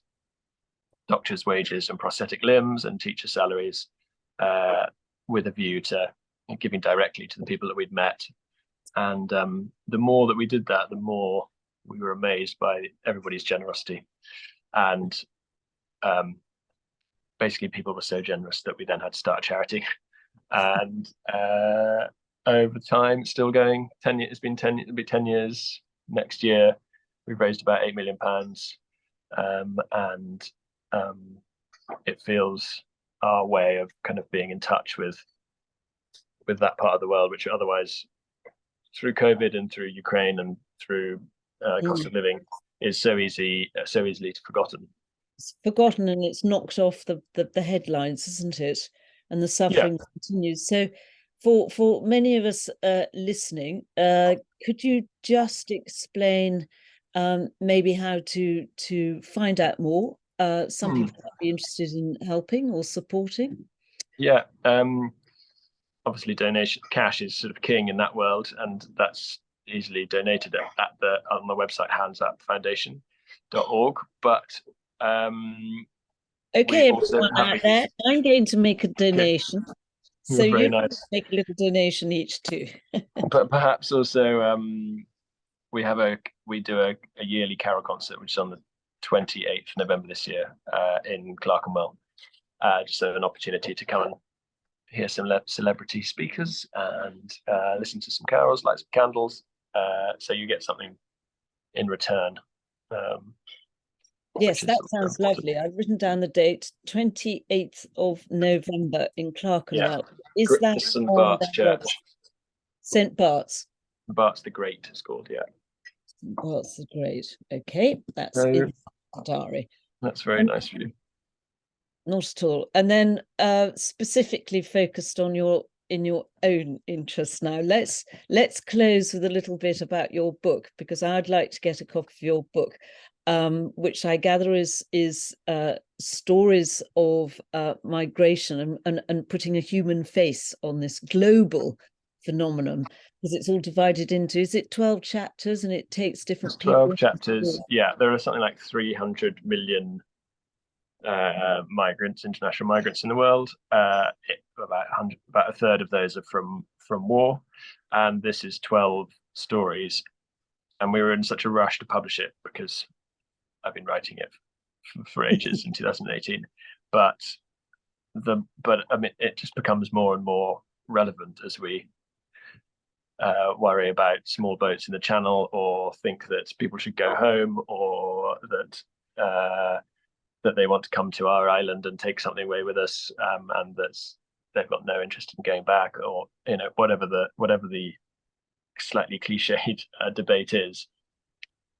doctors' wages and prosthetic limbs and teacher salaries, with a view to giving directly to the people that we'd met. And the more that we did that, the more we were amazed by everybody's generosity. And basically, people were so generous that we then had to start a charity. And over time, it's still going. 10 years, it'll be 10 years next year. We've raised about £8 million, and it feels our way of kind of being in touch with that part of the world, which otherwise, through COVID and through Ukraine and through cost of living, is so easily forgotten. It's forgotten and it's knocked off the headlines, isn't it? And the suffering continues. So for many of us listening, could you just explain maybe how to find out more? Some people might be interested in helping or supporting. Yeah. Obviously, donation cash is sort of king in that world, and that's easily donated on the website handsupfoundation.org. But okay, I'm going to make a donation. So you're very you nice. Make a little donation each too. But perhaps also we do a yearly carol concert, which is on the 28th of November this year, in Clerkenwell. Just an opportunity to come and hear some celebrity speakers and listen to some carols, light some candles. So you get something in return. Yes, that sounds lovely. I've written down the date, 28th of November in Clerkenwell. Yeah. Is that St. Bart's Church? St. Bart's. Bart's the Great is called, yeah. St. Bart's the Great. Okay, that's in the diary. That's very nice for you. Not at all. And then specifically focused on your own interests now. Let's close with a little bit about your book, because I'd like to get a copy of your book, which I gather is stories of migration and putting a human face on this global phenomenon, because it's all divided into, is it 12 chapters, and it takes different people? 12 chapters. Yeah, there are something like 300 million international migrants in the world. About a third of those are from war, and this is 12 stories. And we were in such a rush to publish it because I've been writing it for ages in 2018. But I mean, it just becomes more and more relevant as we worry about small boats in the channel, or think that people should go home, or that they want to come to our island and take something away with us, and that they've got no interest in going back, or whatever the slightly cliched debate is.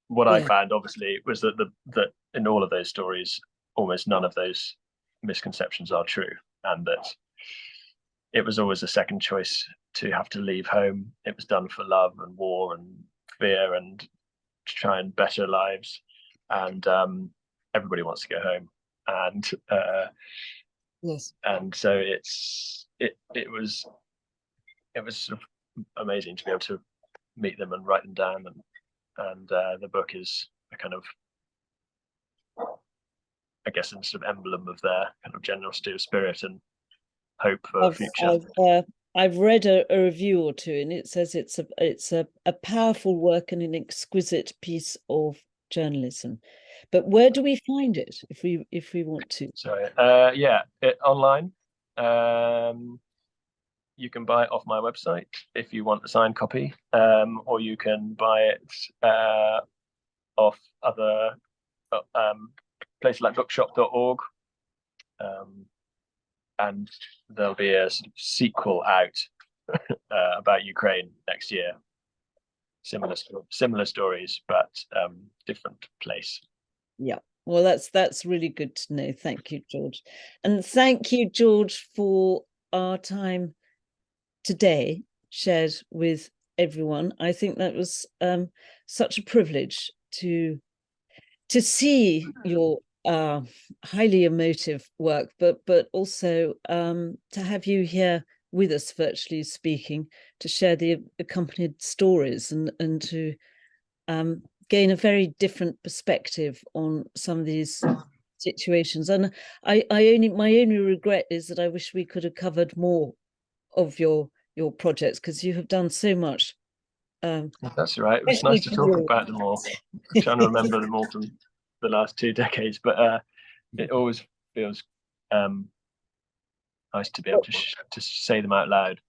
What I found, obviously, was that that in all of those stories, almost none of those misconceptions are true, and that it was always a second choice to have to leave home. It was done for love and war and fear, and to try and better lives. And everybody wants to go home, and yes, and so it was sort of amazing to be able to meet them and write them down, and the book is a kind of, I guess, a sort of emblem of their kind of generosity of spirit and hope for future. I've read a review or two, and it says it's a powerful work and an exquisite piece of journalism. But where do we find it if we want to? Sorry, online. You can buy it off my website if you want a signed copy, or you can buy it off other places like bookshop.org. And there'll be a sort of sequel out about Ukraine next year. Similar stories, but different place. Yeah. Well, that's really good to know. Thank you, George. And thank you, George, for our time today shared with everyone. I think that was such a privilege to see your highly emotive work, but also to have you here with us, virtually speaking, to share the accompanied stories and to gain a very different perspective on some of these situations. And my only regret is that I wish we could have covered more of your projects, because you have done so much. That's right. It was nice to talk about them all. I'm trying to remember them all from the last 2 decades, but it always feels nice to be able to say them out loud.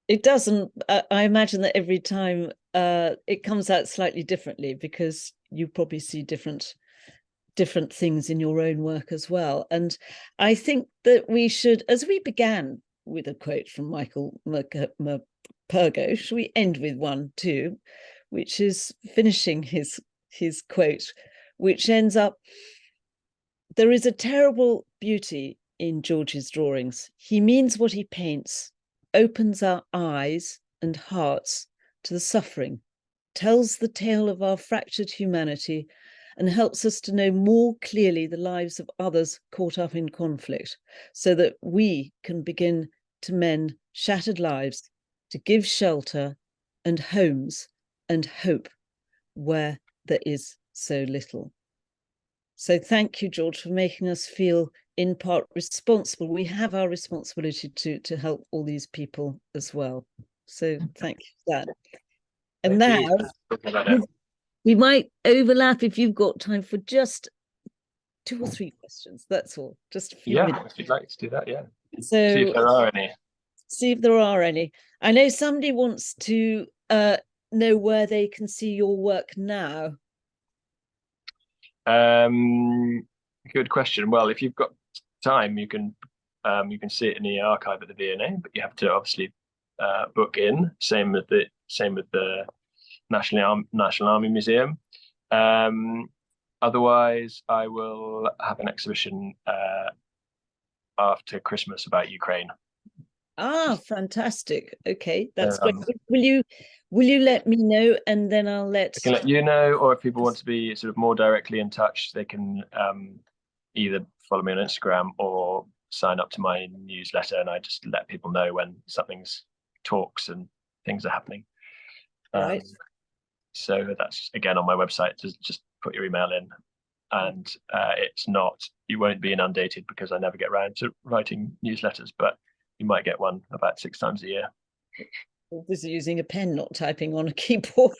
It doesn't. I imagine that every time it comes out slightly differently, because you probably see different things in your own work as well. And I think that we should, as we began with a quote from Michael Pergo, should we end with one too, which is finishing his quote, which ends up: "There is a terrible beauty in George's drawings. He means what he paints, opens our eyes and hearts to the suffering, tells the tale of our fractured humanity, and helps us to know more clearly the lives of others caught up in conflict, so that we can begin to mend shattered lives, to give shelter and homes and hope where there is so little." So thank you, George, for making us feel in part responsible. We have our responsibility to help all these people as well. So thank you for that. And now we might overlap if you've got time for just 2 or 3 questions. That's all. Just a few minutes. If you'd like to do that, yeah. So See if there are any. see if there are any. I know somebody wants to know where they can see your work now. Good question. Well, if you've got time, you can see it in the archive at the V&A, but you have to obviously book in. Same with the National Army Museum. Otherwise, I will have an exhibition after Christmas about Ukraine. Ah, fantastic. Okay, that's great. Um, Will you let me know, and then I'll let. I can let you know, or if people want to be sort of more directly in touch, they can either follow me on Instagram or sign up to my newsletter, and I just let people know when something's talks and things are happening. Right. So that's again on my website. Just put your email in, and you won't be inundated because I never get around to writing newsletters, but you might get one about 6 times a year. This is using a pen, not typing on a keyboard.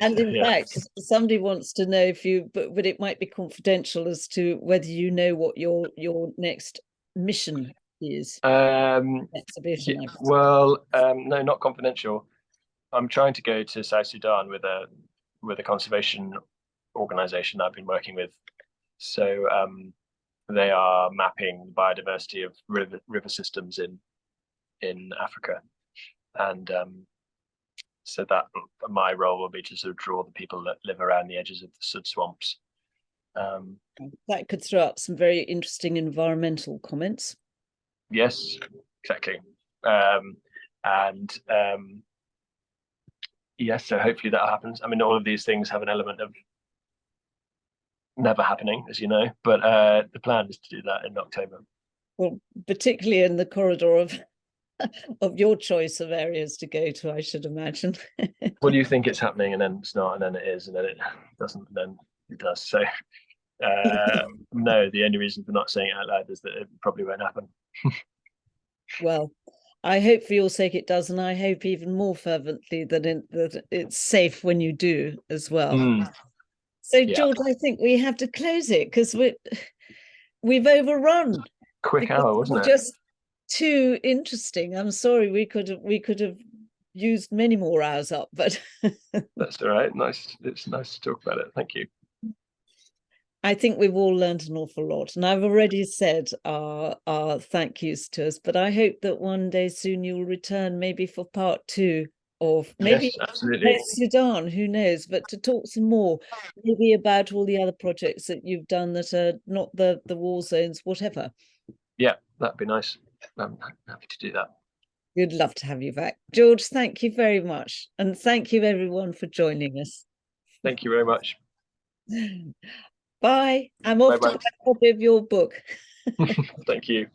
And in fact, somebody wants to know if you, but it might be confidential as to whether you know what your next mission is. Exhibition. No, not confidential. I'm trying to go to South Sudan with a conservation organization I've been working with. So they are mapping the biodiversity of river systems in Africa, and so that my role will be to sort of draw the people that live around the edges of the sud swamps. That could throw up some very interesting environmental comments. Yes, exactly. Yes, so hopefully that happens. I mean, all of these things have an element of never happening, as you know, but the plan is to do that in October. Well, particularly in the corridor of your choice of areas to go to, I should imagine. Well, you think it's happening, and then it's not, and then it is, and then it doesn't, and then it does. So no, the only reason for not saying it out loud is that it probably won't happen. Well, I hope for your sake it does, and I hope even more fervently that it's safe when you do as well. So, Yeah. George, I think we have to close it because we've overrun. Quick hour, wasn't it? Just too interesting. I'm sorry, we could have used many more hours up, but that's all right. Nice. It's nice to talk about it. Thank you. I think we've all learned an awful lot, and I've already said our thank yous to us, but I hope that one day soon you'll return, maybe for part 2 of maybe Sudan, who knows, but to talk some more, maybe about all the other projects that you've done that are not the war zones, whatever. Yeah, that'd be nice. I'm happy to do that. We'd love to have you back. George, thank you very much. And thank you everyone for joining us. Thank you very much. Bye. I'm off to buy a copy of your book. Thank you.